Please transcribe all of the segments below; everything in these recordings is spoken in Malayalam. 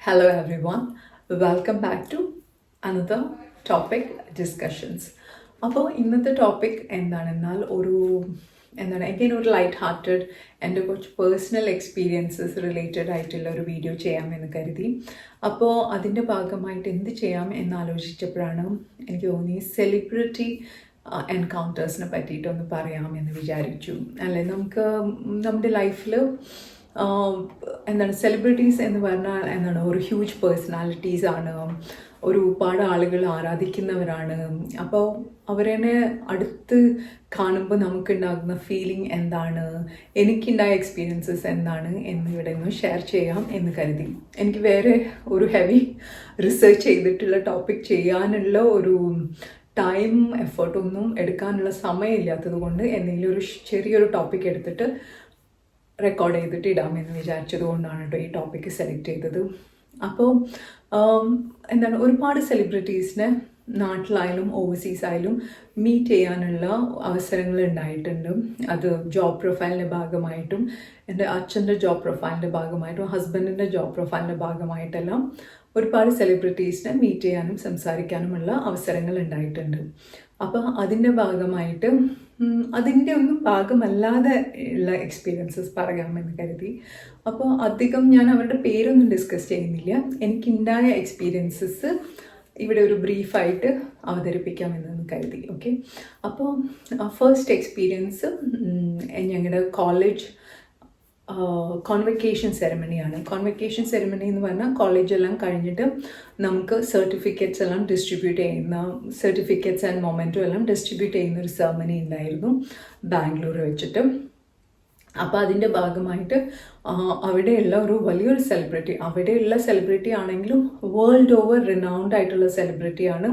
Hello everyone, welcome back to another topic discussions. അപ്പോൾ ഇന്നത്തെ ടോപ്പിക് എന്താണെന്നാൽ again ഒരു ലൈറ്റ് ഹാർട്ടഡ് എൻ്റെ കുറച്ച് പേഴ്സണൽ എക്സ്പീരിയൻസസ് റിലേറ്റഡ് ആയിട്ടുള്ള ഒരു വീഡിയോ ചെയ്യാമെന്ന് കരുതി. അപ്പോൾ അതിൻ്റെ ഭാഗമായിട്ട് എന്ത് ചെയ്യാം എന്നാലോചിച്ചപ്പോഴാണ് എനിക്ക് തോന്നി സെലിബ്രിറ്റി എൻകൗണ്ടേഴ്സിനെ പറ്റിയിട്ടൊന്ന് പറയാമെന്ന് വിചാരിച്ചു. അല്ലെ, നമുക്ക് നമ്മുടെ ലൈഫിൽ സെലിബ്രിറ്റീസ് എന്ന് പറഞ്ഞാൽ ഒരു ഹ്യൂജ് പേഴ്സണാലിറ്റീസ് ആണ്, ഒരുപാട് ആളുകൾ ആരാധിക്കുന്നവരാണ്. അപ്പോൾ അവരെ അടുത്ത് കാണുമ്പോൾ നമുക്കുണ്ടാകുന്ന ഫീലിംഗ് എന്താണ്, എനിക്കുണ്ടായ എക്സ്പീരിയൻസസ് എന്താണ് എന്നിവിടെ നിന്ന് ഷെയർ ചെയ്യാം എന്ന് കരുതി. എനിക്ക് വേറെ ഒരു ഹെവി റിസർച്ച് ചെയ്തിട്ടുള്ള ടോപ്പിക് ചെയ്യാനുള്ള ഒരു ടൈം എഫേർട്ടൊന്നും എടുക്കാനുള്ള സമയമില്ലാത്തത് കൊണ്ട് എന്തെങ്കിലും ഒരു ചെറിയൊരു ടോപ്പിക് എടുത്തിട്ട് റെക്കോർഡ് ചെയ്തിട്ട് ഇടാമെന്ന് വിചാരിച്ചത് കൊണ്ടാണ് കേട്ടോ ഈ ടോപ്പിക്ക് സെലക്ട് ചെയ്തത്. അപ്പോൾ ഒരുപാട് സെലിബ്രിറ്റീസിനെ നാട്ടിലായാലും ഓവർസീസ് ആയാലും മീറ്റ് ചെയ്യാനുള്ള അവസരങ്ങൾ ഉണ്ടായിട്ടുണ്ട്. അത് ജോബ് പ്രൊഫൈലിൻ്റെ ഭാഗമായിട്ടും എൻ്റെ അച്ഛൻ്റെ ജോബ് പ്രൊഫൈലിൻ്റെ ഭാഗമായിട്ടും ഹസ്ബൻഡിൻ്റെ ജോബ് പ്രൊഫൈലിൻ്റെ ഭാഗമായിട്ടെല്ലാം ഒരുപാട് സെലിബ്രിറ്റീസിനെ മീറ്റ് ചെയ്യാനും സംസാരിക്കാനുമുള്ള അവസരങ്ങൾ ഉണ്ടായിട്ടുണ്ട്. അപ്പോൾ അതിൻ്റെ ഭാഗമായിട്ട് അതിൻ്റെ ഒന്നും ഭാഗമല്ലാതെ ഉള്ള എക്സ്പീരിയൻസസ് പറയാമെന്ന് കരുതി. അപ്പോൾ അധികം ഞാൻ അവരുടെ പേരൊന്നും ഡിസ്കസ് ചെയ്യുന്നില്ല, എനിക്കുണ്ടായ എക്സ്പീരിയൻസസ് ഇവിടെ ഒരു ബ്രീഫായിട്ട് അവതരിപ്പിക്കാമെന്ന് കരുതി. ഓക്കെ, അപ്പോൾ ഫസ്റ്റ് എക്സ്പീരിയൻസ് ഞങ്ങളുടെ കോളേജ് കോൺവെക്കേഷൻ സെറമണിയാണ്. കോൺവെക്കേഷൻ സെറമണി എന്ന് പറഞ്ഞാൽ കോളേജെല്ലാം കഴിഞ്ഞിട്ട് നമുക്ക് സർട്ടിഫിക്കറ്റ്സ് എല്ലാം ഡിസ്ട്രിബ്യൂട്ട് ചെയ്യുന്ന, സർട്ടിഫിക്കറ്റ്സ് ആൻഡ് മൊമെൻറ്റും എല്ലാം ഡിസ്ട്രിബ്യൂട്ട് ചെയ്യുന്ന ഒരു സെറമണി ഉണ്ടായിരുന്നു ബാംഗ്ലൂർ വെച്ചിട്ട്. അപ്പോൾ അതിൻ്റെ ഭാഗമായിട്ട് അവിടെയുള്ള ഒരു വലിയൊരു സെലിബ്രിറ്റി ആണെങ്കിലും വേൾഡ് ഓവർ റിനൗണ്ട് ആയിട്ടുള്ള സെലിബ്രിറ്റിയാണ്.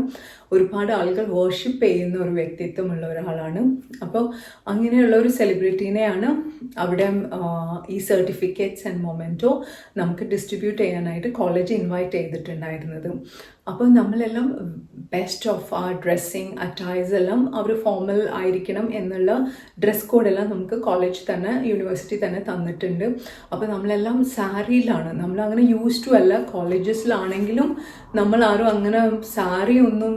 ഒരുപാട് ആളുകൾ വർഷിപ്പ് ചെയ്യുന്ന ഒരു വ്യക്തിത്വമുള്ള ഒരാളാണ്. അപ്പോൾ അങ്ങനെയുള്ള ഒരു സെലിബ്രിറ്റീനെയാണ് അവിടെ ഈ സർട്ടിഫിക്കറ്റ്സ് ആൻഡ് മൊമെൻറ്റോ നമുക്ക് ഡിസ്ട്രിബ്യൂട്ട് ചെയ്യാനായിട്ട് കോളേജ് ഇൻവൈറ്റ് ചെയ്തിട്ടുണ്ടായിരുന്നത്. അപ്പോൾ നമ്മളെല്ലാം ബെസ്റ്റ് ഓഫ് ആ ഡ്രസ്സിങ് അറ്റയർസ് എല്ലാം അവർ ഫോർമൽ ആയിരിക്കണം എന്നുള്ള ഡ്രസ് കോഡെല്ലാം നമുക്ക് കോളേജ് തന്നെ യൂണിവേഴ്സിറ്റി തന്നെ തന്നിട്ടുണ്ട്. അപ്പോൾ നമ്മളെല്ലാം സാരിയിലാണ്, നമ്മളങ്ങനെ യൂസ് ടു അല്ല. കോളേജസിലാണെങ്കിലും നമ്മളാരും അങ്ങനെ സാരി ഒന്നും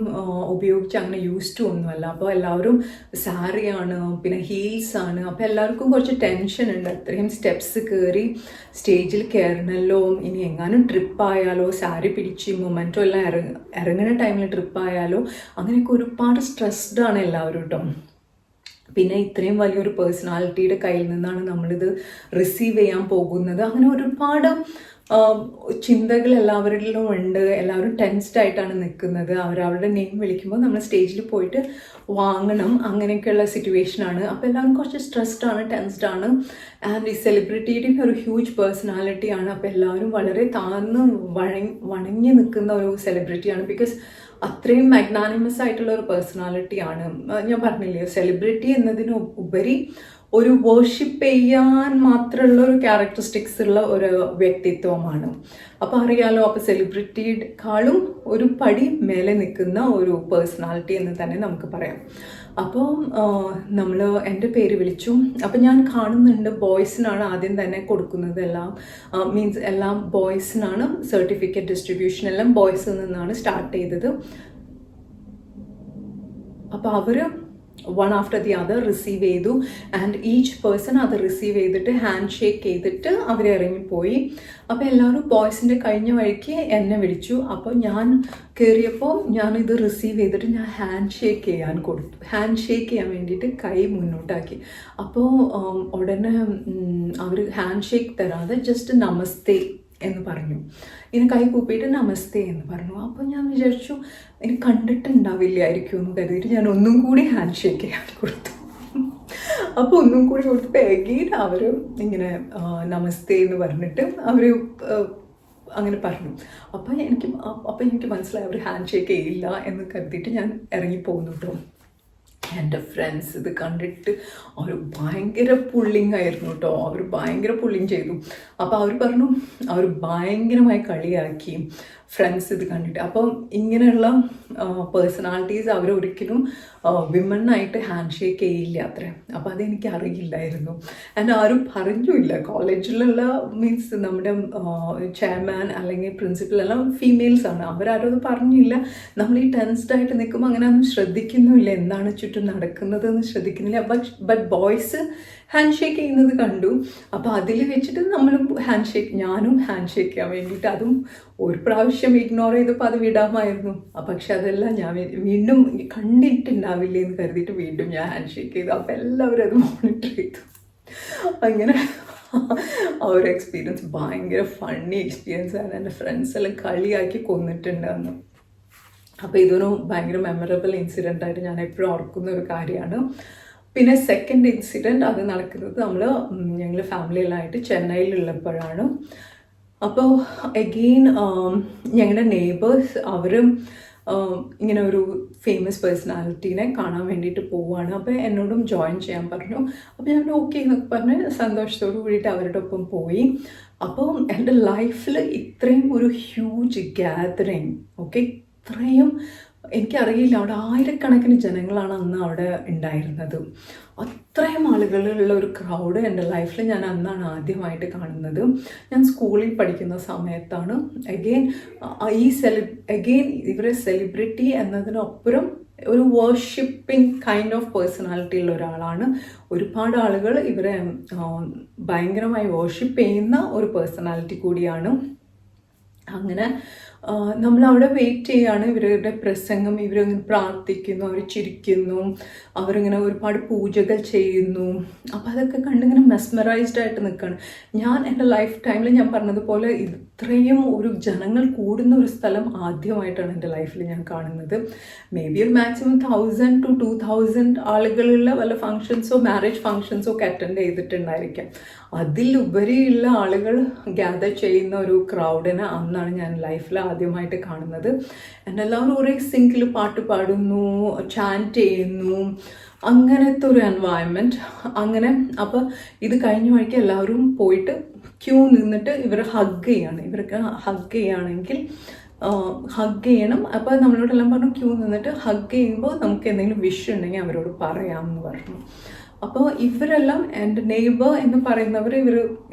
ഉപയോഗിച്ച് അങ്ങനെ യൂസ് ടു ഒന്നുമല്ല. അപ്പോൾ എല്ലാവരും സാരിയാണ്, പിന്നെ ഹീൽസ് ആണ്. അപ്പോൾ എല്ലാവർക്കും കുറച്ച് ടെൻഷൻ ഉണ്ട്, അത്രയും സ്റ്റെപ്സ് കയറി സ്റ്റേജിൽ കയറണല്ലോ, ഇനി എങ്ങാനും ട്രിപ്പായാലോ, സാരി പിടിച്ച് മൊമെൻറ്റോ എല്ലാം ഇറങ്ങുന്ന ടൈമിൽ ട്രിപ്പായാലോ, അങ്ങനെയൊക്കെ ഒരുപാട് സ്ട്രെസ്ഡ് ആണ് എല്ലാവരും കേട്ടോ. പിന്നെ ഇത്രയും വലിയൊരു പേഴ്സണാലിറ്റിയുടെ കയ്യിൽ നിന്നാണ് നമ്മളിത് റിസീവ് ചെയ്യാൻ പോകുന്നത്. അങ്ങനെ ഒരുപാട് ചിന്തകൾ എല്ലാവരിലും ഉണ്ട്. എല്ലാവരും ടെൻസ്ഡ് ആയിട്ടാണ് നിൽക്കുന്നത്. അവരവരുടെ നെയിം വിളിക്കുമ്പോൾ നമ്മൾ സ്റ്റേജിൽ പോയിട്ട് വാങ്ങണം, അങ്ങനെയൊക്കെയുള്ള സിറ്റുവേഷനാണ്. അപ്പോൾ എല്ലാവരും കുറച്ച് സ്ട്രെസ്ഡ് ആണ്, ടെൻസ്ഡ് ആണ്. ആൻഡ് ഈ സെലിബ്രിറ്റിയുടെയും ഒരു ഹ്യൂജ് പേഴ്സണാലിറ്റിയാണ്. അപ്പോൾ എല്ലാവരും വളരെ താഴ്ന്ന് വണങ്ങി നിൽക്കുന്ന ഒരു സെലിബ്രിറ്റിയാണ്. ബിക്കോസ് അത്രയും മാഗ്നാനിമസ് ആയിട്ടുള്ള ഒരു പേഴ്സണാലിറ്റിയാണ്. ഞാൻ പറഞ്ഞില്ലേ, സെലിബ്രിറ്റി എന്നതിന് ഉപരി ഒരു വർഷിപ്പ് ചെയ്യാൻ മാത്രമുള്ള ഒരു ക്യാരക്ടറിസ്റ്റിക്സ് ഉള്ള ഒരു വ്യക്തിത്വമാണ്. അപ്പോൾ അറിയാലോ, അപ്പോൾ സെലിബ്രിറ്റിയെക്കാളും ഒരു പടി മേലെ നിൽക്കുന്ന ഒരു പേഴ്സണാലിറ്റി എന്ന് തന്നെ നമുക്ക് പറയാം. അപ്പോൾ നമ്മൾ എൻ്റെ പേര് വിളിച്ചു. അപ്പോൾ ഞാൻ കാണുന്നുണ്ട് ബോയ്സിനാണ് ആദ്യം തന്നെ കൊടുക്കുന്നത്, എല്ലാം ബോയ്സിനാണ് സർട്ടിഫിക്കറ്റ് ഡിസ്ട്രിബ്യൂഷൻ എല്ലാം ബോയ്സിൽ നിന്നാണ് സ്റ്റാർട്ട് ചെയ്തത്. അപ്പോൾ അവർ one after the other receive ചെയ്തു. ആൻഡ് ഈച്ച് പേഴ്സൺ അത് റിസീവ് ചെയ്തിട്ട് ഹാൻഡ് ഷേക്ക് ചെയ്തിട്ട് അവർ ഇറങ്ങിപ്പോയി. അപ്പോൾ എല്ലാവരും ബോയ്സിൻ്റെ കഴിഞ്ഞ വഴിക്ക് എന്നെ വിളിച്ചു. അപ്പോൾ ഞാൻ കയറിയപ്പോൾ ഞാനിത് റിസീവ് ചെയ്തിട്ട് ഞാൻ ഹാൻഡ് ഷേക്ക് ചെയ്യാൻ കൊടുത്തു. ഹാൻഡ് ഷേക്ക് ചെയ്യാൻ വേണ്ടിയിട്ട് കൈ മുന്നോട്ടാക്കി. അപ്പോൾ ഉടനെ അവർ ഹാൻഡ് ഷേക്ക് തരാതെ ജസ്റ്റ് നമസ്തേ എന്ന് പറഞ്ഞു. ഇനി കൈ കൂപ്പിയിട്ട് നമസ്തേ എന്ന് പറഞ്ഞു. അപ്പോൾ ഞാൻ വിചാരിച്ചു എനിക്ക് കണ്ടിട്ടുണ്ടാവില്ലായിരിക്കും എന്ന് കരുതിയിട്ട് ഞാൻ ഒന്നും കൂടി ഹാൻഡ് ഷേക്ക് ചെയ്യാൻ കൊടുത്തു. അപ്പോൾ ഒന്നും കൂടി കൊടുത്തപ്പോൾ എഗെയിൻ അവർ ഇങ്ങനെ നമസ്തേ എന്ന് പറഞ്ഞിട്ട് അവർ അങ്ങനെ പറഞ്ഞു. അപ്പോൾ എനിക്ക് മനസ്സിലായി അവർ ഹാൻഡ് ഷേക്ക് ചെയ്യില്ല എന്ന് കരുതിയിട്ട് ഞാൻ ഇറങ്ങിപ്പോകുന്നു കേട്ടോ. എൻ്റെ ഫ്രണ്ട്സ് ഇത് കണ്ടിട്ട് അവർ ഭയങ്കര പുള്ളിങ് ആയിരുന്നു കേട്ടോ. അവർ ഭയങ്കര പുള്ളിങ് ചെയ്തു. അപ്പോൾ അവർ പറഞ്ഞു അവർ ഭയങ്കരമായി കളിയാക്കി ഫ്രണ്ട്സ് ഇത് കണ്ടിട്ട്. അപ്പം ഇങ്ങനെയുള്ള പേഴ്സണാലിറ്റീസ് അവരൊരിക്കലും വിമണ്ണായിട്ട് ഹാൻഡ് ഷേക്ക് ചെയ്യില്ല അത്രേ. അപ്പോൾ അതെനിക്ക് അറിയില്ലായിരുന്നു. ആൻഡ് ആരും പറഞ്ഞില്ല. കോളേജിലുള്ള മീൻസ് നമ്മുടെ ചെയർമാൻ അല്ലെങ്കിൽ പ്രിൻസിപ്പൽ എല്ലാം ഫീമെയിൽസാണ്. അവരാരും അത് പറഞ്ഞില്ല. നമ്മൾ ഈ ടെൻസ്ഡായിട്ട് നിൽക്കുമ്പോൾ അങ്ങനെ ഒന്നും ശ്രദ്ധിക്കുന്നുമില്ല, എന്താണ് ചുറ്റും നടക്കുന്നതെന്ന് ശ്രദ്ധിക്കുന്നില്ല. ബട്ട് ബോയ്സ് ഹാൻഡ് ഷേക്ക് ചെയ്യുന്നത് കണ്ടു. അപ്പോൾ അതിൽ വെച്ചിട്ട് നമ്മളും ഞാനും ഹാൻഡ് ഷേക്ക് ചെയ്യാൻ വേണ്ടിയിട്ട്, അതും ഒരു പ്രാവശ്യം ഇഗ്നോർ ചെയ്തപ്പോൾ അത് വിടാമായിരുന്നു. പക്ഷെ അതെല്ലാം ഞാൻ വീണ്ടും കണ്ടിട്ടുണ്ടാവില്ലേ എന്ന് കരുതിയിട്ട് വീണ്ടും ഞാൻ ഹാൻഡ് ഷേക്ക് ചെയ്തു. അപ്പോൾ എല്ലാവരും അത് മോണിറ്റർ ചെയ്തു. അങ്ങനെ ആ ഒരു എക്സ്പീരിയൻസ് ഭയങ്കര ഫണ്ണി എക്സ്പീരിയൻസ് ആണ്. എൻ്റെ ഫ്രണ്ട്സ് എല്ലാം കളിയാക്കി കൊന്നിട്ടുണ്ടായിരുന്നു. അപ്പോൾ ഇതൊരു ഭയങ്കര മെമ്മറബിൾ ഇൻസിഡൻ്റ് ആയിട്ട് ഞാൻ എപ്പോഴും ഓർക്കുന്ന ഒരു കാര്യമാണ്. പിന്നെ സെക്കൻഡ് ഇൻസിഡൻറ്റ് അത് നടക്കുന്നത് ഞങ്ങൾ ഫാമിലിയിലായിട്ട് ചെന്നൈയിലുള്ളപ്പോഴാണ്. അപ്പോൾ അഗെയിൻ ഞങ്ങളുടെ നെയ്ബേഴ്സ് അവരും ഇങ്ങനെ ഒരു ഫേമസ് പേഴ്സണാലിറ്റീനെ കാണാൻ വേണ്ടിയിട്ട് പോവുകയാണ്. അപ്പോൾ എന്നോടും ജോയിൻ ചെയ്യാൻ പറഞ്ഞു. അപ്പോൾ ഞാൻ ഓക്കെ എന്നൊക്കെ പറഞ്ഞ് സന്തോഷത്തോടു കൂടിയിട്ട് അവരുടെ ഒപ്പം പോയി. അപ്പോൾ എൻ്റെ ലൈഫിൽ ഇത്രയും ഒരു ഹ്യൂജ് ഗ്യാതറിങ്, ഓക്കെ, ഇത്രയും എനിക്കറിയില്ല. അവിടെ ആയിരക്കണക്കിന് ജനങ്ങളാണ് അന്ന് അവിടെ ഉണ്ടായിരുന്നത്. അത്രയും ആളുകളുള്ള ഒരു ക്രൗഡ് എൻ്റെ ലൈഫിൽ ഞാൻ അന്നാണ് ആദ്യമായിട്ട് കാണുന്നത്. ഞാൻ സ്കൂളിൽ പഠിക്കുന്ന സമയത്താണ്. അഗെയിൻ ഇവരെ സെലിബ്രിറ്റി എന്നതിനപ്പുറം ഒരു വർഷിപ്പിംഗ് കൈൻഡ് ഓഫ് പേഴ്സണാലിറ്റി ഉള്ള ഒരാളാണ്. ഒരുപാട് ആളുകൾ ഇവരെ ഭയങ്കരമായി വർഷിപ്പ് ചെയ്യുന്ന ഒരു പേഴ്സണാലിറ്റി കൂടിയാണ്. അങ്ങനെ നമ്മളവിടെ വെയിറ്റ് ചെയ്യുകയാണ്. ഇവരുടെ പ്രസംഗം, ഇവരിങ്ങനെ പ്രാർത്ഥിക്കുന്നു, അവർ ചിരിക്കുന്നു, അവരിങ്ങനെ ഒരുപാട് പൂജകൾ ചെയ്യുന്നു. അപ്പോൾ അതൊക്കെ കണ്ടിങ്ങനെ മെസ്മറൈസ്ഡ് ആയിട്ട് നിൽക്കുകയാണ്. ഞാൻ എൻ്റെ ലൈഫ് ടൈമിൽ ഞാൻ പറഞ്ഞതുപോലെ ഇത്രയും ഒരു ജനങ്ങൾ കൂടുന്ന ഒരു സ്ഥലം ആദ്യമായിട്ടാണ് എൻ്റെ ലൈഫിൽ ഞാൻ കാണുന്നത്. മേ ബി ഒരു മാക്സിമം 1000 to 2000 ആളുകളുള്ള വല്ല ഫങ്ഷൻസോ മാരേജ് ഫങ്ഷൻസോ ഒക്കെ അറ്റൻഡ് ചെയ്തിട്ടുണ്ടായിരിക്കാം. അതിലുപരിയുള്ള ആളുകൾ ഗ്യാദർ ചെയ്യുന്ന ഒരു ക്രൗഡിനെ അന്നാണ് ഞാൻ ലൈഫിൽ ആദ്യമായിട്ട് കാണുന്നത്. എല്ലാവരും ഒരേ സിങ്കിൽ പാട്ട് പാടുന്നു, ചാൻറ്റ് ചെയ്യുന്നു, അങ്ങനത്തെ ഒരു എൻവയൺമെൻറ്റ്. അങ്ങനെ അപ്പോൾ ഇത് കഴിഞ്ഞ വഴിക്ക് എല്ലാവരും പോയിട്ട് ക്യൂ നിന്നിട്ട് ഇവർ ഹഗ് ചെയ്യാണ്. ഇവർക്ക് ഹഗ് ചെയ്യുകയാണെങ്കിൽ ഹഗ് ചെയ്യണം. അപ്പോൾ നമ്മളോടെല്ലാം പറഞ്ഞു ക്യൂ നിന്നിട്ട് ഹഗ് ചെയ്യുമ്പോൾ നമുക്ക് എന്തെങ്കിലും വിഷ് ഉണ്ടെങ്കിൽ അവരോട് പറയാമെന്ന് പറഞ്ഞു. അപ്പോൾ ഇവരെല്ലാം എൻ്റെ നെയ്ബർ എന്ന് പറയുന്നവർ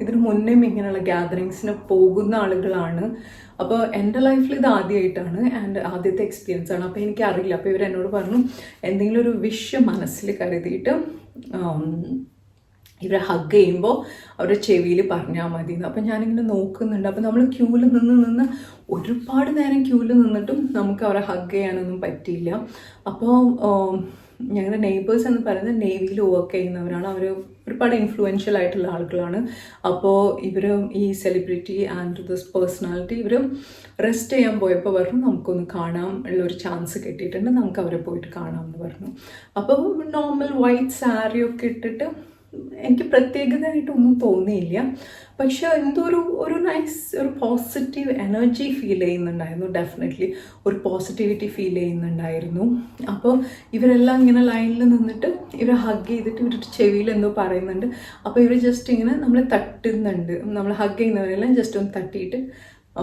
ഇതിന് മുന്നേ ഇങ്ങനെയുള്ള ഗ്യാതറിങ്സിന് പോകുന്ന ആളുകളാണ്. അപ്പോൾ എൻ്റെ ലൈഫിൽ ഇത് ആദ്യമായിട്ടാണ്, ആൻഡ് ആദ്യത്തെ എക്സ്പീരിയൻസ് ആണ്. അപ്പോൾ എനിക്കറിയില്ല. അപ്പോൾ ഇവരെന്നോട് പറഞ്ഞു എന്തെങ്കിലും ഒരു വിഷ് മനസ്സിൽ കരുതിയിട്ട് ഇവരെ ഹഗ് ചെയ്യുമ്പോൾ അവരുടെ ചെവിയിൽ പറഞ്ഞാൽ മതി എന്ന്. അപ്പം ഞാനിങ്ങനെ നോക്കുന്നുണ്ട്. അപ്പോൾ നമ്മൾ ക്യൂവിൽ നിന്ന് ഒരുപാട് നേരം ക്യൂവിൽ നിന്നിട്ടും നമുക്ക് അവരെ ഹഗ് ചെയ്യാനൊന്നും പറ്റിയില്ല. അപ്പോൾ ഞങ്ങളുടെ നെയ്ബേഴ്സ് എന്ന് പറയുന്നത് നേവിയിൽ വർക്ക് ചെയ്യുന്നവരാണ്. അവർ ഒരുപാട് ഇൻഫ്ലുവൻഷ്യൽ ആയിട്ടുള്ള ആളുകളാണ്. അപ്പോൾ ഇവർ ഈ സെലിബ്രിറ്റി ആൻഡ് ദിസ് പേഴ്സണാലിറ്റി ഇവർ റെസ്റ്റ് ചെയ്യാൻ പോയപ്പോൾ പറഞ്ഞു നമുക്കൊന്ന് കാണാൻ ഉള്ളൊരു ചാൻസ് കിട്ടിയിട്ടുണ്ട്, നമുക്ക് അവരെ പോയിട്ട് കാണാമെന്ന് പറഞ്ഞു. അപ്പോൾ നോർമൽ വൈറ്റ് സാരിയൊക്കെ ഇട്ടിട്ട് എനിക്ക് പ്രത്യേകതയായിട്ടൊന്നും തോന്നിയില്ല. പക്ഷെ എന്തോ ഒരു നൈസ് ഒരു പോസിറ്റീവ് എനർജി ഫീൽ ചെയ്യുന്നുണ്ടായിരുന്നു. ഡെഫിനറ്റ്ലി ഒരു പോസിറ്റിവിറ്റി ഫീൽ ചെയ്യുന്നുണ്ടായിരുന്നു. അപ്പോൾ ഇവരെല്ലാം ഇങ്ങനെ ലൈനിൽ നിന്നിട്ട് ഇവർ ഹഗ് ചെയ്തിട്ട് ഇവരുടെ ചെവിയിൽ എന്തോ പറയുന്നുണ്ട്. അപ്പോൾ ഇവർ ജസ്റ്റ് ഇങ്ങനെ നമ്മൾ തട്ടുന്നുണ്ട്. നമ്മൾ ഹഗ് ചെയ്യുന്നവരെല്ലാം ജസ്റ്റ് ഒന്ന് തട്ടിയിട്ട്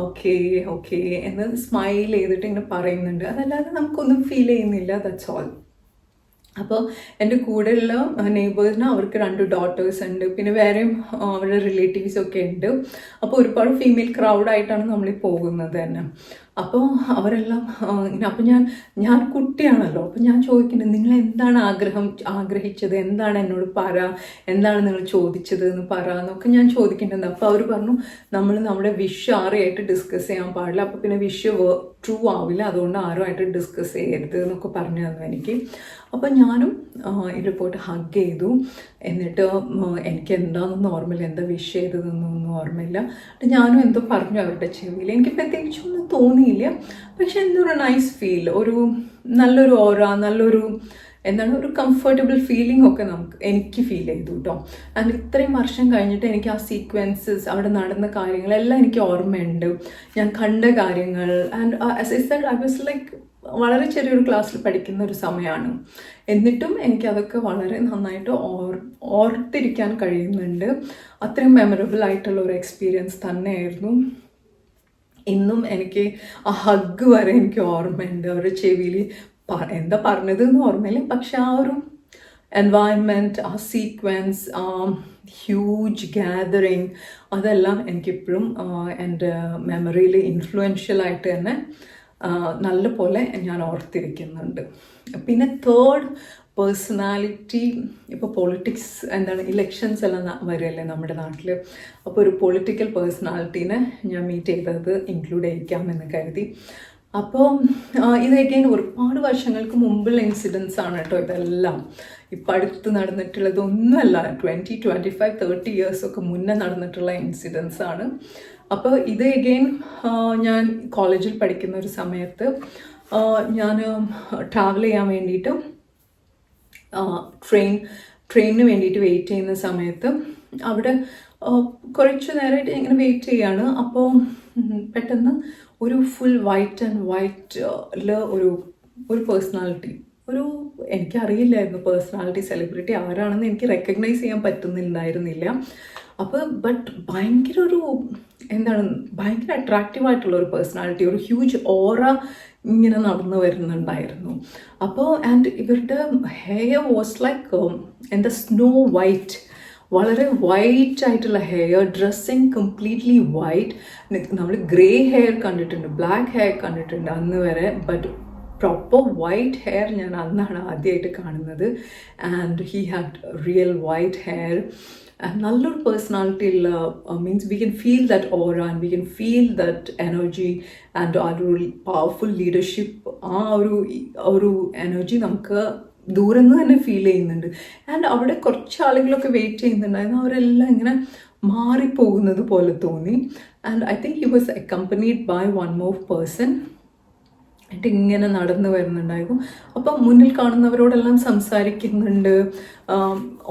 ഓക്കെ ഓക്കെ എന്ന് സ്മൈൽ ചെയ്തിട്ട് ഇങ്ങനെ പറയുന്നുണ്ട്. അതല്ലാതെ നമുക്കൊന്നും ഫീൽ ചെയ്യുന്നില്ല. That's all. അപ്പോൾ എൻ്റെ കൂടെയുള്ള നെയ്ബേഴ്സിന് അവർക്ക് 2 ഡോട്ടേഴ്സ് ഉണ്ട്, പിന്നെ വേറെയും അവരുടെ റിലേറ്റീവ്സൊക്കെ ഉണ്ട്. അപ്പോൾ ഒരുപാട് ഫീമെയിൽ ക്രൗഡായിട്ടാണ് നമ്മൾ പോകുന്നത് തന്നെ. അപ്പോൾ അവരെല്ലാം ഇങ്ങനെ, അപ്പോൾ ഞാൻ കുട്ടിയാണല്ലോ. അപ്പോൾ ഞാൻ ചോദിക്കുന്നത് നിങ്ങൾ എന്താണ് ആഗ്രഹിച്ചത്, എന്താണ് എന്നോട് എന്താണ് നിങ്ങൾ ചോദിച്ചത് എന്ന് എന്നൊക്കെ ഞാൻ ചോദിക്കേണ്ടത്. അപ്പോൾ അവർ പറഞ്ഞു നമ്മുടെ വിഷ് ആരുമായിട്ട് ഡിസ്കസ് ചെയ്യാൻ പാടില്ല, അപ്പോൾ പിന്നെ വിഷ് ട്രൂ ആവില്ല, അതുകൊണ്ട് ആരുമായിട്ട് ഡിസ്കസ് ചെയ്യരുത് എന്നൊക്കെ പറഞ്ഞു തന്നു എനിക്ക്. അപ്പോൾ ഞാനും ഇവർ പോയിട്ട് ഹഗ് ചെയ്തു. എന്നിട്ട് എനിക്ക് എന്താണെന്ന് ഓർമ്മയില്ല, എന്താ വിഷ് ചെയ്തതെന്നൊന്നും ഓർമ്മയില്ല. ഞാനും എന്തോ പറഞ്ഞു അവരുടെ ചെവിയിൽ. എനിക്ക് പ്രത്യേകിച്ചൊന്നും തോന്നിയില്ല. പക്ഷെ എന്തോ ഒരു നൈസ് ഫീൽ, ഒരു നല്ലൊരു ഓറ, നല്ലൊരു ഒരു കംഫർട്ടബിൾ ഫീലിംഗ് ഒക്കെ എനിക്ക് ഫീൽ ചെയ്തു കേട്ടോ. ആൻഡ് ഇത്രയും വർഷം കഴിഞ്ഞിട്ട് എനിക്ക് ആ സീക്വൻസസ്, അവിടെ നടന്ന കാര്യങ്ങളെല്ലാം എനിക്ക് ഓർമ്മയുണ്ട്, ഞാൻ കണ്ട കാര്യങ്ങൾ. And as I said I was like വളരെ ചെറിയൊരു ക്ലാസ്സിൽ പഠിക്കുന്ന ഒരു സമയമാണ്. എന്നിട്ടും എനിക്കതൊക്കെ വളരെ നന്നായിട്ട് ഓർത്തിരിക്കാൻ കഴിയുന്നുണ്ട്. അത്രയും മെമ്മറബിൾ ആയിട്ടുള്ള ഒരു എക്സ്പീരിയൻസ് തന്നെയായിരുന്നു. ഇന്നും എനിക്ക് ആ ഹഗ് വരെ എനിക്ക് ഓർമ്മയുണ്ട്. അവരുടെ ചെവിയിൽ എന്താ പറഞ്ഞതെന്ന് ഓർമ്മയില്ല, പക്ഷെ ആ ഒരു എൻവയൺമെൻറ്റ്, ആ സീക്വൻസ്, ആ ഹ്യൂജ് ഗാദറിങ്, അതെല്ലാം എനിക്കിപ്പോഴും എൻ്റെ മെമ്മറിയിൽ ഇൻഫ്ലുവൻഷ്യലായിട്ട് തന്നെ നല്ല പോലെ ഞാൻ ഓർത്തിരിക്കുന്നുണ്ട്. പിന്നെ തേർഡ് പേഴ്സണാലിറ്റി, ഇപ്പോൾ പൊളിറ്റിക്സ് എന്താണ് ഇലക്ഷൻസ് എല്ലാം വരുമല്ലേ നമ്മുടെ നാട്ടിൽ. അപ്പോൾ ഒരു പൊളിറ്റിക്കൽ പേഴ്സണാലിറ്റീനെ ഞാൻ മീറ്റ് ചെയ്തത് ഇൻക്ലൂഡ് ചെയ്യിക്കാമെന്ന് കരുതി. അപ്പോൾ ഇതൊക്കെ ഒരുപാട് വർഷങ്ങൾക്ക് മുമ്പുള്ള ഇൻസിഡൻസ് ആണ് കേട്ടോ ഇതെല്ലാം. ഇപ്പം അടുത്ത് നടന്നിട്ടുള്ളതൊന്നുമല്ല, 20, 25, 30 ഇയേഴ്സൊക്കെ മുന്നേ നടന്നിട്ടുള്ള ഇൻസിഡൻസ് ആണ്. അപ്പോൾ ഇത് അഗെയിൻ ഞാൻ കോളേജിൽ പഠിക്കുന്ന ഒരു സമയത്ത് ഞാൻ ട്രാവൽ ചെയ്യാൻ വേണ്ടിയിട്ട് ട്രെയിനിന് വേണ്ടിയിട്ട് വെയിറ്റ് ചെയ്യുന്ന സമയത്ത് അവിടെ കുറച്ച് നേരമായിട്ട് ഇങ്ങനെ വെയിറ്റ് ചെയ്യാണ്. അപ്പോൾ പെട്ടെന്ന് ഒരു ഫുൾ വൈറ്റിൽ ഒരു പേഴ്സണാലിറ്റി, എനിക്കറിയില്ലായിരുന്നു പേഴ്സണാലിറ്റി, സെലിബ്രിറ്റി ആരാണെന്ന് എനിക്ക് റെക്കഗ്നൈസ് ചെയ്യാൻ പറ്റുന്നുണ്ടായിരുന്നില്ല. അപ്പോൾ ഭയങ്കര അട്രാക്റ്റീവായിട്ടുള്ള ഒരു പേഴ്സണാലിറ്റി, ഒരു ഹ്യൂജ് ഓറ ഇങ്ങനെ നടന്നു വരുന്നുണ്ടായിരുന്നു. അപ്പോൾ ഇവരുടെ hair was like snow white, വളരെ വൈറ്റ് ആയിട്ടുള്ള ഹെയർ, ഡ്രസ്സിങ് കംപ്ലീറ്റ്ലി വൈറ്റ്. നമ്മൾ ഗ്രേ ഹെയർ കണ്ടിട്ടുണ്ട്, ബ്ലാക്ക് ഹെയർ കണ്ടിട്ടുണ്ട് അന്ന് വരെ, ബട്ട് പ്രോപ്പർ വൈറ്റ് ഹെയർ ഞാൻ അന്നാണ് ആദ്യമായിട്ട് കാണുന്നത്. And he had real white hair. നല്ലൊരു പേഴ്സണാലിറ്റി ഉള്ള means we can feel that aura and we can feel that energy and ആ ഒരു പവർഫുൾ ലീഡർഷിപ്പ്. ആ ഒരു എനർജി നമുക്ക് ദൂരം നിന്ന് തന്നെ ഫീൽ ചെയ്യുന്നുണ്ട്. ആൻഡ് അവിടെ കുറച്ച് ആളുകളൊക്കെ വെയിറ്റ് ചെയ്യുന്നുണ്ടായിരുന്നു, അവരെല്ലാം ഇങ്ങനെ മാറിപ്പോകുന്നത് പോലെ തോന്നി. And I think he was accompanied by one more person. ഇങ്ങനെ നടന്നു വരുന്നുണ്ടായിരുന്നു. അപ്പം മുന്നിൽ കാണുന്നവരോടെല്ലാം സംസാരിക്കുന്നുണ്ട്,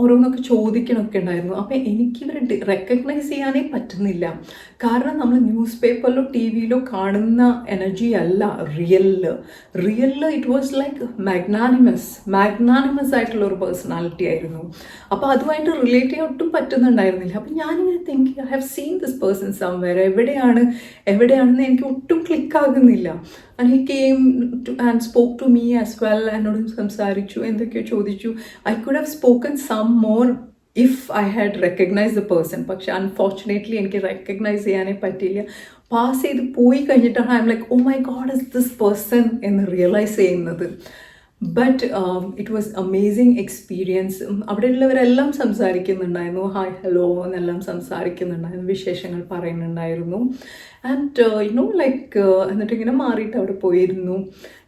ഓരോന്നൊക്കെ ചോദിക്കണമൊക്കെ ഉണ്ടായിരുന്നു. അപ്പം എനിക്കിവരെ റെക്കഗ്നൈസ് ചെയ്യാനേ പറ്റുന്നില്ല. കാരണം നമ്മൾ ന്യൂസ് പേപ്പറിലോ ടി വിയിലോ കാണുന്ന എനർജി അല്ല റിയലില്. ഇറ്റ് വാസ് ലൈക്ക് മാഗ്നാനിമസ് ആയിട്ടുള്ള ഒരു പേഴ്സണാലിറ്റി ആയിരുന്നു. അപ്പോൾ അതുമായിട്ട് റിലേറ്റ് ചെയ്യാൻ ഒട്ടും പറ്റുന്നുണ്ടായിരുന്നില്ല. അപ്പം ഞാനിങ്ങനെ think I have seen this person somewhere, എവിടെയാണെന്ന് എനിക്ക് ഒട്ടും ക്ലിക്കാകുന്നില്ല. And he came and spoke to me as well. എന്നോട് സംസാരിച്ചു, എന്തൊക്കെയോ ചോദിച്ചു. I could have spoken some more if I had recognise the person. പക്ഷെ അൺഫോർച്ചുനേറ്റ്ലി എനിക്ക് റെക്കഗ്നൈസ് ചെയ്യാനേ പറ്റിയില്ല. പാസ് ചെയ്ത് പോയി കഴിഞ്ഞിട്ടാണ് I am like, oh my god, is this person എന്ന് റിയലൈസ് ചെയ്യുന്നത്. But it was amazing experience. അവിടെയുള്ളവരെല്ലാം സംസാരിക്കുന്നുണ്ടായിരുന്നു, ഹായ് ഹലോ എന്നെല്ലാം സംസാരിക്കുന്നുണ്ടായിരുന്നു, വിശേഷങ്ങൾ പറയുന്നുണ്ടായിരുന്നു. ആൻഡ് ലൈക്ക് എന്നിട്ട് ഇങ്ങനെ മാറിയിട്ട് അവിടെ പോയിരുന്നു.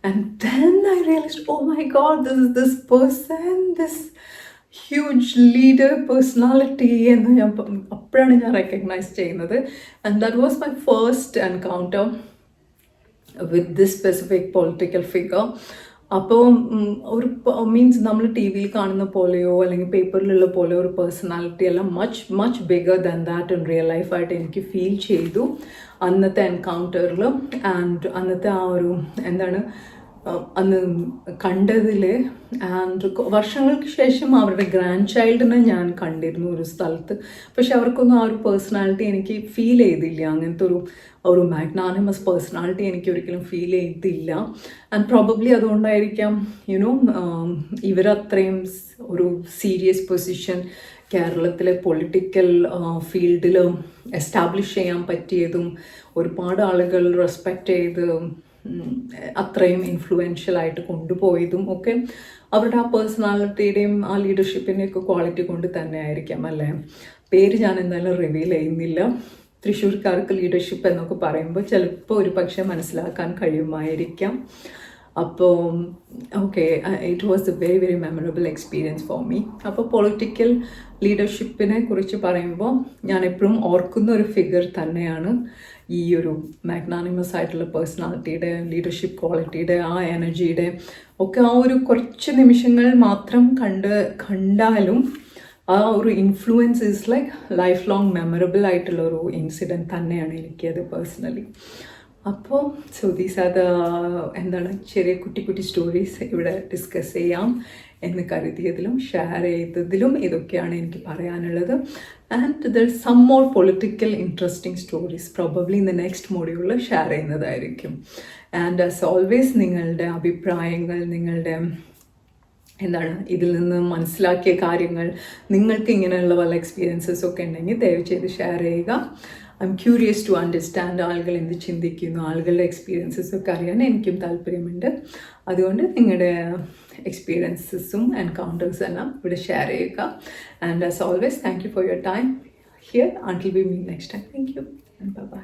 And then I realised, oh my God, this person, this huge leader personality എന്ന് അപ്പോഴാണ് ഞാൻ റെക്കഗ്നൈസ് ചെയ്യുന്നത്. And that was my first encounter with this specific political figure. അപ്പോൾ ഒരു മീൻസ് നമ്മൾ ടി വിയിൽ കാണുന്ന പോലെയോ അല്ലെങ്കിൽ പേപ്പറിലുള്ള പോലെയോ ഒരു പേഴ്സണാലിറ്റി എല്ലാം much bigger than that in real ലൈഫായിട്ട് എനിക്ക് ഫീൽ ചെയ്തു അന്നത്തെ എൻകൗണ്ടറിൽ. ആൻഡ് അന്നത്തെ ആ ഒരു അന്ന് കണ്ടതിൽ. ആൻഡ് വർഷങ്ങൾക്ക് ശേഷം അവരുടെ ഗ്രാൻഡ് ചൈൽഡിനെ ഞാൻ കണ്ടിരുന്നു ഒരു സ്ഥലത്ത്. പക്ഷെ അവർക്കൊന്നും ആ ഒരു പേഴ്സണാലിറ്റി എനിക്ക് ഫീൽ ചെയ്തില്ല. അങ്ങനത്തെ ഒരു മാഗ്നാനിമസ് പേഴ്സണാലിറ്റി എനിക്ക് ഒരിക്കലും ഫീൽ ചെയ്തില്ല. ആൻഡ് പ്രോബബ്ലി അതുകൊണ്ടായിരിക്കാം ഇവരത്രയും ഒരു സീരിയസ് പൊസിഷൻ കേരളത്തിലെ പൊളിറ്റിക്കൽ ഫീൽഡിൽ എസ്റ്റാബ്ലിഷ് ചെയ്യാൻ പറ്റിയതും ഒരുപാട് ആളുകൾ റെസ്പെക്റ്റ് ചെയ്ത് അത്രയും ഇൻഫ്ലുവൻഷ്യലായിട്ട് കൊണ്ടുപോയതും ഒക്കെ അവരുടെ ആ പേഴ്സണാലിറ്റിയുടെയും ആ ലീഡർഷിപ്പിൻ്റെയൊക്കെ ക്വാളിറ്റി കൊണ്ട് തന്നെ ആയിരിക്കാം അല്ലേ. പേര് ഞാൻ എന്തായാലും റിവീൽ ചെയ്യുന്നില്ല. തൃശ്ശൂർക്കാർക്ക് ലീഡർഷിപ്പ് എന്നൊക്കെ പറയുമ്പോൾ ചിലപ്പോൾ ഒരു പക്ഷേ മനസ്സിലാക്കാൻ കഴിയുമായിരിക്കാം. അപ്പോൾ okay, it was A very very memorable experience for me. അപ്പോൾ പൊളിറ്റിക്കൽ ലീഡർഷിപ്പിനെ കുറിച്ച് പറയുമ്പോൾ ഞാൻ എപ്പോഴും ഓർക്കുന്ന ഒരു ഫിഗർ തന്നെയാണ് ഈ ഒരു മാഗ്നാനിമസ് ആയിട്ടുള്ള പേഴ്സണാലിറ്റിയുടെ, ലീഡർഷിപ്പ് ക്വാളിറ്റിയുടെ, ആ എനർജിയുടെ ഒക്കെ ആ ഒരു കുറച്ച് നിമിഷങ്ങൾ മാത്രം കണ്ടാലും ആ ഒരു influence is like life long memorable ആയിട്ടുള്ള ഒരു ഇൻസിഡൻറ്റ് തന്നെയാണ് എനിക്കത് പേഴ്സണലി. അപ്പോൾ സോ ദീസ് ആർ ദ എന്താണ് ചെറിയ കുട്ടി കുട്ടി സ്റ്റോറീസ് ഇവിടെ ഡിസ്കസ് ചെയ്യാം എന്ന് കരുതിയതിലും ഷെയർ ചെയ്തതിലും ഇതൊക്കെയാണ് എനിക്ക് പറയാനുള്ളത്. And there some more political interesting stories probably in the next മോഡ്യൂളിൽ ഷെയർ ചെയ്യുന്നതായിരിക്കും. ആൻഡ് ആസ് ഓൾവേസ് നിങ്ങളുടെ അഭിപ്രായങ്ങൾ, നിങ്ങളുടെ എന്താണ് ഇതിൽ നിന്ന് മനസ്സിലാക്കിയ കാര്യങ്ങൾ, നിങ്ങൾക്ക് ഇങ്ങനെയുള്ള വല്ല എക്സ്പീരിയൻസസ് ഒക്കെ ഉണ്ടെങ്കിൽ ദയവ് ചെയ്ത് ഷെയർ ചെയ്യുക. I'm curious to understand ആളുകൾ എന്ത് ചിന്തിക്കുന്നു, ആളുകളുടെ എക്സ്പീരിയൻസസ് ഒക്കെ അറിയാൻ എനിക്കും താല്പര്യമുണ്ട്. അതുകൊണ്ട് നിങ്ങളുടെ എക്സ്പീരിയൻസസും എൻകൗണ്ടേഴ്സ് എല്ലാം ഇവിടെ ഷെയർ ചെയ്യുക. And as always thank you for your time here. Until we meet next time. Thank you and bye by.